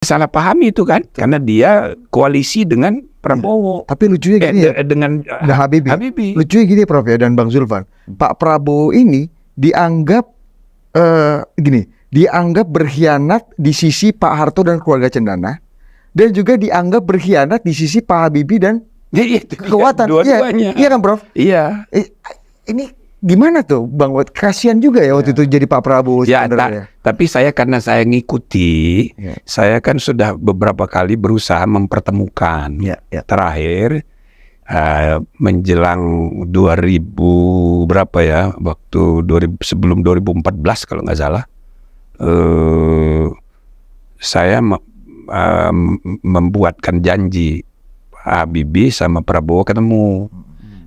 salah pahami itu kan, karena dia koalisi dengan Prabowo. Tapi lucunya gini ya, dengan Habibie. Lucunya gini Prof ya dan Bang Zulfan, Pak Prabowo ini dianggap dianggap berkhianat di sisi Pak Harto dan keluarga Cendana, dan juga dianggap berkhianat di sisi Pak Habibie dan kekuatan. Dua-duanya. Iya kan Prof? Iya. Ini gimana tuh Bang? Kasihan juga ya waktu itu jadi Pak Prabowo. Ya, tapi karena saya ngikuti, saya kan sudah beberapa kali berusaha mempertemukan. Terakhir menjelang 2000 berapa ya, waktu sebelum 2014 kalau nggak salah, saya membuatkan janji Habibie sama Prabowo ketemu.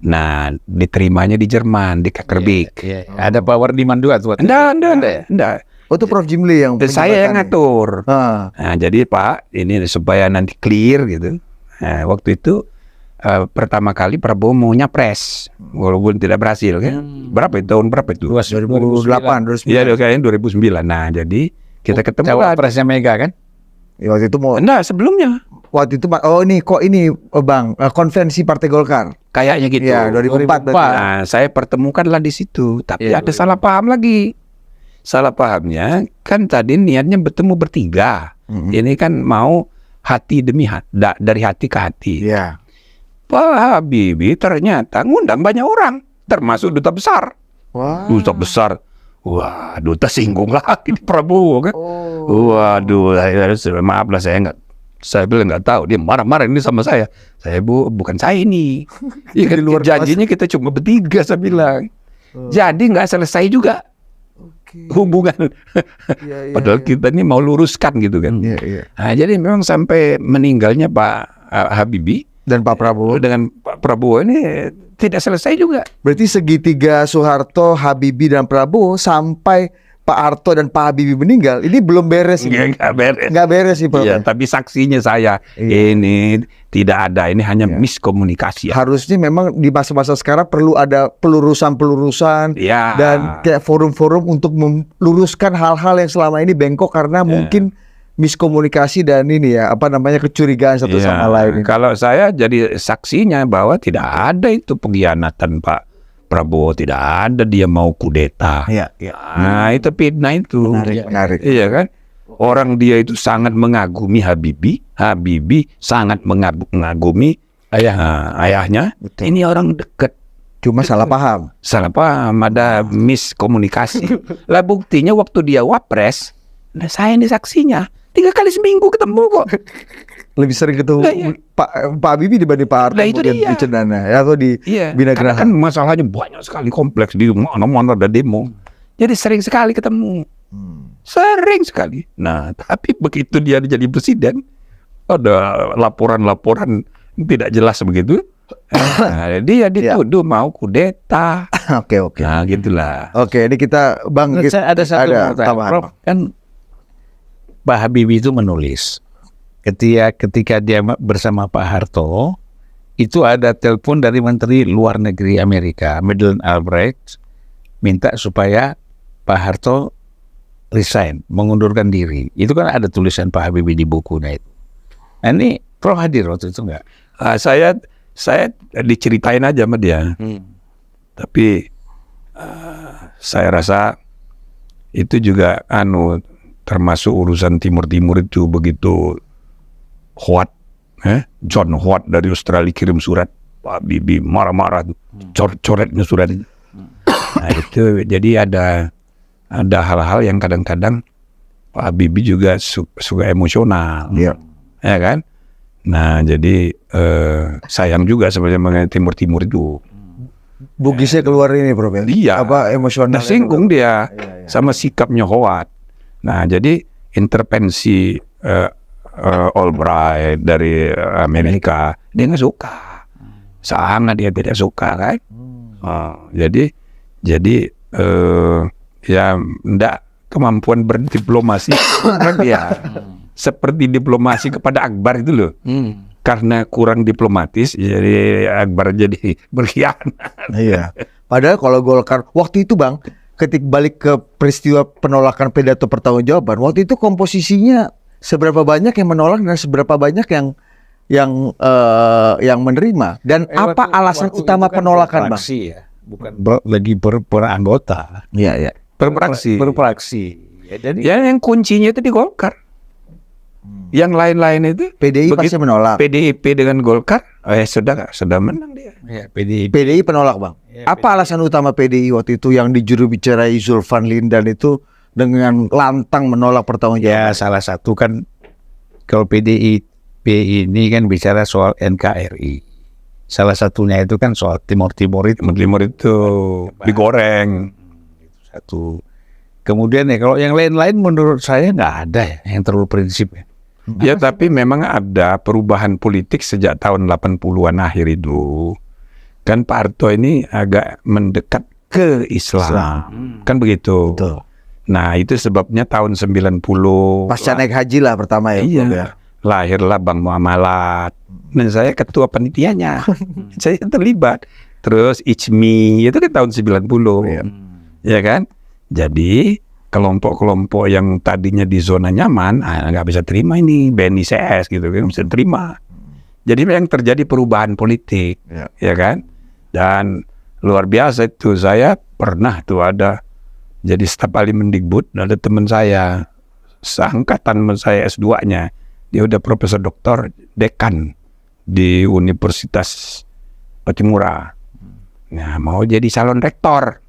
Nah, diterimanya di Jerman, di Kakerbik. Ada Pak Wardiman juga tuh. Enggak. Oh, itu Prof Jimli yang saya yang ngatur. Nah, jadi Pak, ini supaya nanti clear gitu. Nah, waktu itu pertama kali Prabowo mau nyapres, walaupun tidak berhasil kan. Berapa itu? Tahun berapa itu? 2008. Iya, kayaknya 2009. Nah, jadi kita ketemu lah. Cawapresnya Mega kan? Ya, waktu itu mau. Enggak, sebelumnya. Waktu itu Bang, konvensi Partai Golkar. Kayaknya gitu. Ya, 2004. Nah, saya pertemukanlah di situ. Tapi ada salah paham lagi. Salah pahamnya kan tadi niatnya bertemu bertiga. Ini kan mau hati demi hati, dari hati ke hati. Iya. Pak Habibie ternyata ngundang banyak orang, termasuk duta besar. Wah. Duta besar. Wah, duta singgung lagi di Prabowo kan. Waduh, maaf lah saya bilang nggak tahu, dia marah-marah ini sama saya. Bukan saya ini. Ya, kan, janjinya kita cuma bertiga, saya bilang. Jadi nggak selesai juga hubungan. Padahal kita ini mau luruskan gitu kan. Nah, jadi memang sampai meninggalnya Pak Habibie dan Pak Prabowo dengan Pak Prabowo ini tidak selesai juga. Berarti segitiga Soeharto, Habibie dan Prabowo sampai Pak Harto dan Pak Habibie meninggal, ini belum beres. Nggak beres. Nggak beres sih, Prof. Iya, tapi saksinya saya. Ini tidak ada, ini hanya miskomunikasi. Harusnya memang di masa-masa sekarang perlu ada pelurusan dan kayak forum-forum untuk meluruskan hal-hal yang selama ini bengkok karena mungkin miskomunikasi dan kecurigaan satu sama lain. Kalau saya jadi saksinya bahwa tidak ada itu pengkhianatan Pak Prabowo, tidak ada dia mau kudeta. Nah, itu fitnah itu. Menarik. Iya kan? Orang dia itu sangat mengagumi Habibie, Habibie sangat mengagumi ayahnya. Betul. Ini orang dekat. Cuma salah paham. Ada miskomunikasi. Lah buktinya waktu dia wapres, nah saya ini saksinya. 3 kali seminggu ketemu kok. Lebih sering ketemu Pak Habibie dibanding Pak Harto di Cendana atau di Bina Geraha. Kan masalahnya banyak sekali, kompleks, di mana-mana ada demo. Jadi sering sekali ketemu. Sering sekali. Nah, tapi begitu dia jadi presiden, ada laporan-laporan tidak jelas begitu. Nah, dia dituduh mau kudeta. Oke. Nah, gitulah. Oke, ini kita ada satu tambahan. Kan Pak Habibie itu menulis ketika dia bersama Pak Harto, itu ada telepon dari Menteri Luar Negeri Amerika, Madeleine Albright, minta supaya Pak Harto resign, mengundurkan diri. Itu kan ada tulisan Pak Habibie di bukunya itu. Nah, ini Prof hadir waktu itu enggak? Saya diceritain aja sama dia. Tapi saya rasa itu juga termasuk urusan Timur itu begitu Huat, John Huat dari Australia kirim surat, Pak Habibie marah-marah, coret-coretnya surat itu. Nah, itu jadi ada hal-hal yang kadang-kadang Pak Habibie juga suka emosional, ya kan? Nah, jadi sayang juga sebenarnya mengenai Timur itu. Bugisnya keluar ini, Bro. Iya. Emosional. Singgung dia sama sikapnya Huat. Nah, jadi intervensi Albright dari Amerika, dia nggak suka, sangat dia tidak suka kan. Jadi enggak kemampuan berdiplomasi kan dia seperti diplomasi kepada Akbar itu loh. Karena kurang diplomatis, jadi Akbar jadi berkhianat. Iya. Padahal kalau Golkar waktu itu Bang, ketika balik ke peristiwa penolakan pidato pertanggungjawaban, waktu itu komposisinya seberapa banyak yang menolak dan seberapa banyak yang menerima, dan apa alasan utama penolakan, Bang? Ya, bukan lagi beranggota. Iya. Berfraksi. Ya, jadi yang kuncinya itu di Golkar. Yang lain-lain itu PDI pasti menolak. PDIP dengan Golkar, sudah menang dia. Ya, PDI penolak, Bang. Ya, apa alasan utama PDI waktu itu yang juru bicara Zulfan Lindan itu dengan lantang menolak pertanggungjawaban? Ya, salah satu kan kalau PDIP ini kan bicara soal NKRI. Salah satunya itu kan soal Timur itu. Timur itu digoreng. Satu. Kemudian ya kalau yang lain-lain menurut saya nggak ada ya yang terlalu prinsip ya. Ya tapi memang ada perubahan politik sejak tahun 80-an akhir itu. Kan Pak Harto ini agak mendekat ke Islam. Kan begitu. Betul. Nah itu sebabnya tahun 90. Pasca naik haji lah pertama ya. Iya. Lahirlah Bang Muamalat. Dan saya ketua panitianya. Saya terlibat. Terus ICMI itu kan tahun 90. Ya kan? Jadi kelompok-kelompok yang tadinya di zona nyaman nggak bisa terima ini BNI CS gitu kan, bisa terima. Jadi yang terjadi perubahan politik, ya kan? Dan luar biasa itu, saya pernah tuh ada jadi staf ahli Mendikbud, ada teman saya seangkatan saya S2-nya, dia udah profesor doktor dekan di Universitas Patimura. Nah mau jadi calon rektor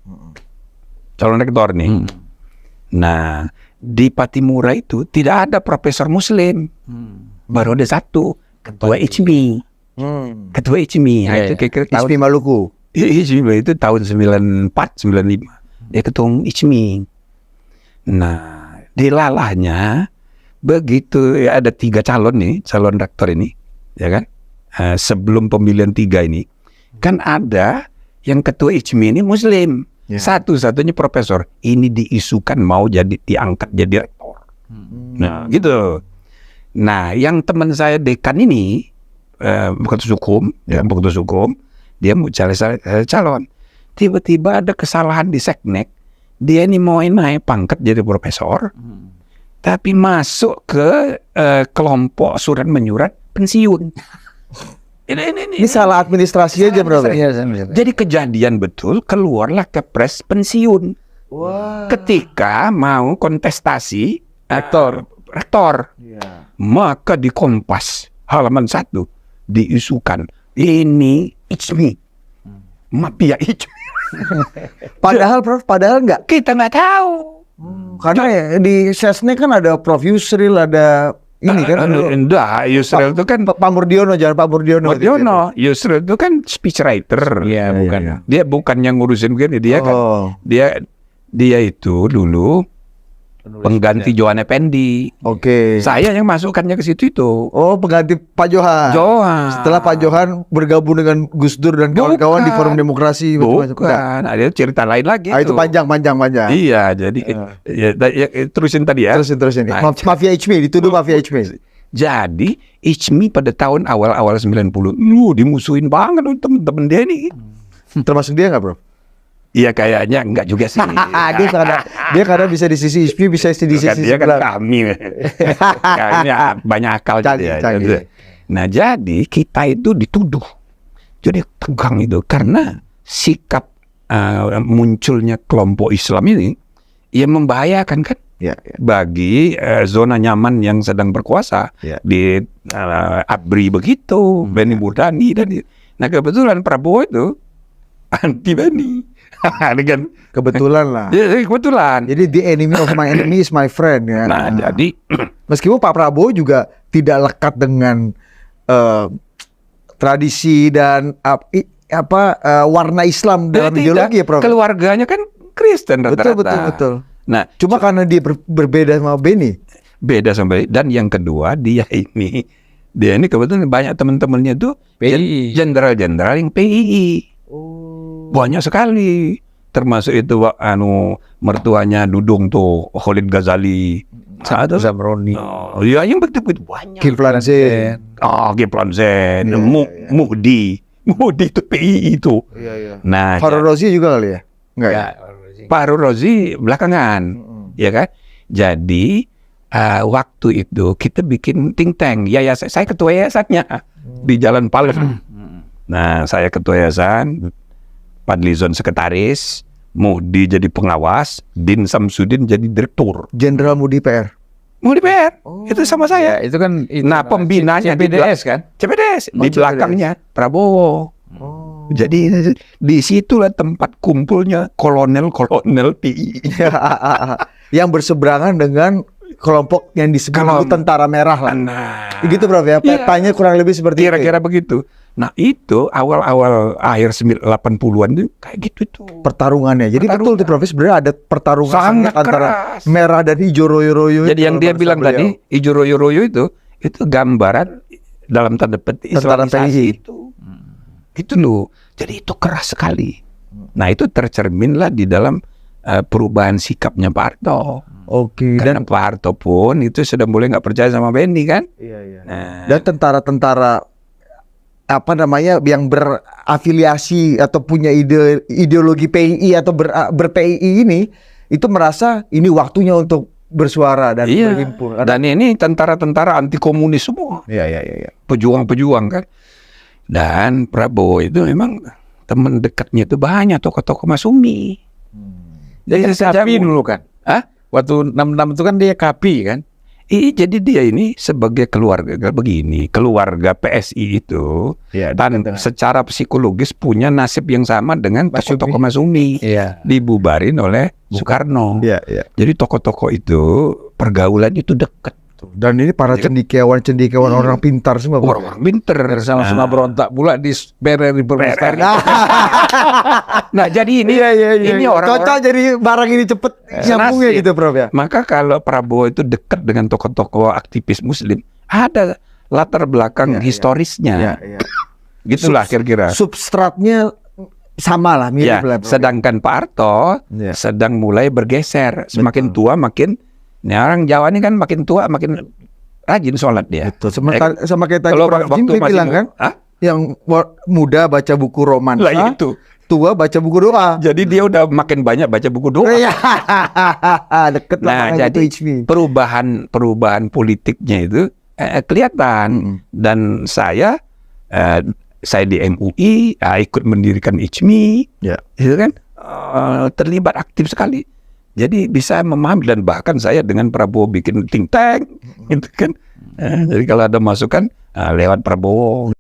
nih. Nah, di Patimura itu tidak ada profesor Muslim, baru ada satu, ketua ICMI. Ketua ICMI, itu kira-kira tahun ICMI Maluku. ICMI itu tahun 94-95, dia ketua ICMI. Nah, dilalahnya begitu ya, ada 3 calon nih, calon rektor ini, ya kan? Sebelum pemilihan 3 ini, kan ada yang ketua ICMI ini Muslim. Satu-satunya profesor ini diisukan mau diangkat jadi rektor. Nah gitu. Nah yang teman saya dekan ini fakultas hukum, dia mau calon. Tiba-tiba ada kesalahan di seknek. Dia ini mau naik pangkat jadi profesor, tapi masuk ke kelompok surat menyurat pensiun. Ini salah administrasi aja, bro. Jadi kejadian betul, keluarlah kepres pensiun. Ketika mau kontestasi rektor. Maka di Kompas halaman 1 diisukan ini ICMI, mafia ICMI. Padahal nggak. Kita nggak tahu. Karena ya, di Sesnek kan ada Prof Yusril, ada ini kan enggak, Yusril itu kan Pak Murdiono, jangan Pak Murdiono. Yusril itu kan speechwriter. Iya, bukan. Ya. Dia bukan yang ngurusin begini, dia kan dia itu dulu pengganti Johan Effendi. Saya yang masukkannya ke situ itu. Pengganti Pak Johan. Setelah Pak Johan bergabung dengan Gus Dur dan kawan-kawan di Forum Demokrasi. Bukan, ada cerita lain lagi. Itu panjang. Iya, jadi terusin tadi ya. Terusin. Mafia ICMI, dituduh mafia ICMI. Jadi ICMI pada tahun awal-awal 90, dimusuhin banget temen-temen dia ini. Termasuk dia nggak, bro? Iya kayaknya enggak juga sih. dia karena bisa di sisi ISP, bisa di sisi dia kan kami. Kayaknya banyak akal dia. Nah jadi kita itu dituduh. Jadi tegang itu karena sikap munculnya kelompok Islam ini yang membahayakan kan bagi zona nyaman yang sedang berkuasa di ABRI begitu, Beni Burdani dan nah kebetulan Prabowo itu anti Beni. Dengan kebetulan lah. Ya, kebetulan. Jadi the enemy of my enemy is my friend ya. Nah, jadi meskipun Pak Prabowo juga tidak lekat dengan tradisi dan warna Islam dalam ideologi ya, Prof. Keluarganya kan Kristen rata-rata. Betul. Nah, cuma karena dia berbeda sama Beni. Beda sama Beni. Dan yang kedua dia ini kebetulan banyak teman-temannya tuh jenderal-jenderal yang PII. Banyak sekali, termasuk itu mertuanya Dudung tuh, Khalid Ghazali, Zamroni. Yang betul-betul banyak. Kiflan Zain. Muhdi itu PII itu. Nah, Farul Rozi juga kali ya? Enggak ya? Farul Rozi belakangan, ya kan? Jadi waktu itu kita bikin think tank. Yayasan, saya ketua yayasannya di Jalan Palem. Nah, saya ketua yayasan, Padlizon sekretaris, Mudi jadi pengawas, Din Samsudin jadi direktur. Jenderal Mudi PR. Mudi PR, itu sama saya. Ya, itu kan Nah, pembinanya CPDS kan? CPDS di belakangnya Prabowo. Jadi di situlah tempat kumpulnya kolonel-kolonel PI yang berseberangan dengan kelompok yang disebut Tentara Merah lah. Nah, gitu Prof ya. Petanya kurang lebih seperti kira-kira begitu. Nah, itu awal-awal akhir 80-an itu kayak gitu tuh. Pertarungannya. Jadi betul tuh Prof, sebenarnya ada pertarungan sangat antara keras. merah dan hijau royo-royo. Jadi yang dia bilang tadi, hijau royo-royo itu gambaran dalam tanda petik Islamisasi itu. Itu loh. Jadi itu keras sekali. Nah, itu tercerminlah di dalam perubahan sikapnya Pak Harto. Oke. Karena Pak Harto pun itu sudah mulai nggak percaya sama Benny kan. Iya. Nah, Dan tentara-tentara yang berafiliasi atau punya ideologi PII atau ber-PII ini itu merasa ini waktunya untuk bersuara dan berhimpun. Dan ini tentara-tentara anti komunis semua. Iya. Pejuang-pejuang kan. Dan Prabowo itu memang teman dekatnya itu banyak tokoh-tokoh Masumi. Jadi Kapi dulu kan? Waktu 66 itu kan dia Kapi kan? Jadi dia ini sebagai keluarga begini, keluarga PSI itu dan secara psikologis punya nasib yang sama dengan tokoh-tokoh Masumi. Dibubarin oleh Soekarno. Jadi tokoh-tokoh itu pergaulannya itu dekat. Dan ini para cendekiawan orang pintar semua. Orang pintar sama berontak pula di BRI Permestari. Nah, jadi ini orang cocok jadi barang ini cepet nyambungnya gitu Prof ya. Maka kalau Prabowo itu dekat dengan tokoh-tokoh aktivis Muslim, ada latar belakang historisnya. Gitulah kira-kira. Substratnya sama lah, mirip lah. Sedangkan Pak Harto sedang mulai bergeser, semakin tua makin. Nah, orang Jawa ini kan makin tua makin rajin sholat dia. Betul. Sama kayak tadi Prof Jim bilang kan, yang muda baca buku romansa, itu tua baca buku doa. Jadi dia udah makin banyak baca buku doa. Deket lah. Nah, jadi perubahan politiknya itu kelihatan. Dan saya di MUI ikut mendirikan ICMI, itu kan terlibat aktif sekali. Jadi bisa memahami, dan bahkan saya dengan Prabowo bikin think tank, gitu kan. Jadi kalau ada masukan lewat Prabowo.